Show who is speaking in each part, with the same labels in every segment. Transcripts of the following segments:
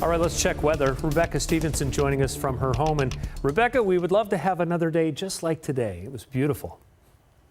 Speaker 1: All right, let's check weather. Rebecca Stevenson joining us from her home. And Rebecca, we would love to have another day just like today. It was beautiful.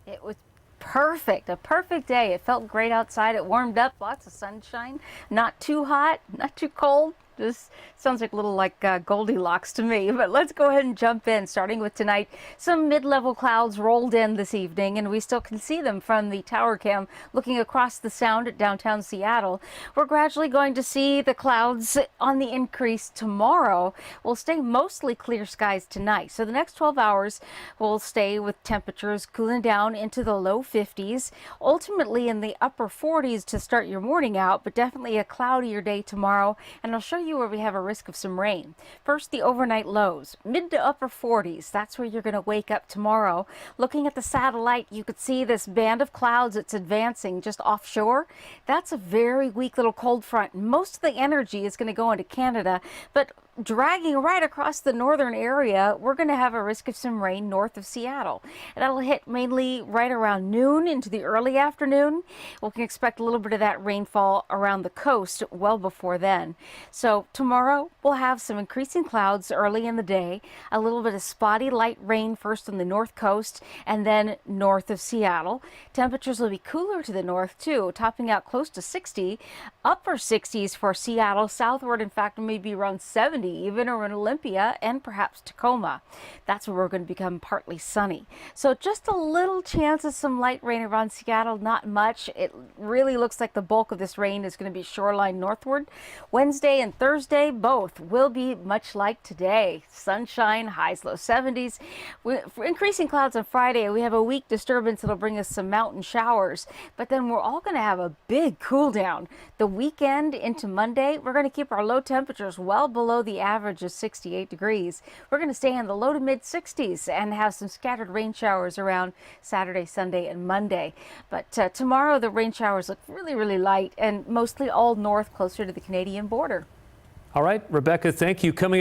Speaker 2: It was perfect, a perfect day. It felt great outside. It warmed up, lots of sunshine, not too hot, not too cold. This sounds like a little like Goldilocks to me, but let's go ahead and jump in. Starting with tonight, some mid-level clouds rolled in this evening, and we still can see them from the tower cam looking across the sound at downtown Seattle. We're gradually going to see the clouds on the increase tomorrow. We'll stay mostly clear skies tonight, so the next 12 hours will stay with temperatures cooling down into the low 50s, ultimately in the upper 40s to start your morning out, but definitely a cloudier day tomorrow, and I'll show you where we have a risk of some rain. First, the overnight lows, mid to upper 40s. That's where you're going to wake up tomorrow. Looking at the satellite, you could see this band of clouds that's advancing just offshore. That's a very weak little cold front. Most of the energy is going to go into Canada, but dragging right across the northern area, we're going to have a risk of some rain north of Seattle. And that'll hit mainly right around noon into the early afternoon. We can expect a little bit of that rainfall around the coast well before then. So tomorrow we'll have some increasing clouds early in the day, a little bit of spotty light rain first on the north coast and then north of Seattle. Temperatures will be cooler to the north too, topping out close to 60, upper 60s for Seattle. Southward, in fact, maybe around 70. Even around Olympia and perhaps Tacoma. That's where we're going to become partly sunny. So just a little chance of some light rain around Seattle, not much. It really looks like the bulk of this rain is going to be shoreline northward. Wednesday and Thursday, both will be much like today. Sunshine, highs low 70s. For increasing clouds on Friday, we have a weak disturbance that'll bring us some mountain showers, but then we're all going to have a big cool down. The weekend into Monday, we're going to keep our low temperatures well below the average of 68 degrees. We're going to stay in the low to mid 60s and have some scattered rain showers around Saturday, Sunday, and Monday. But tomorrow the rain showers look really, really light and mostly all north closer to the Canadian border.
Speaker 1: All right, Rebecca, thank you. Coming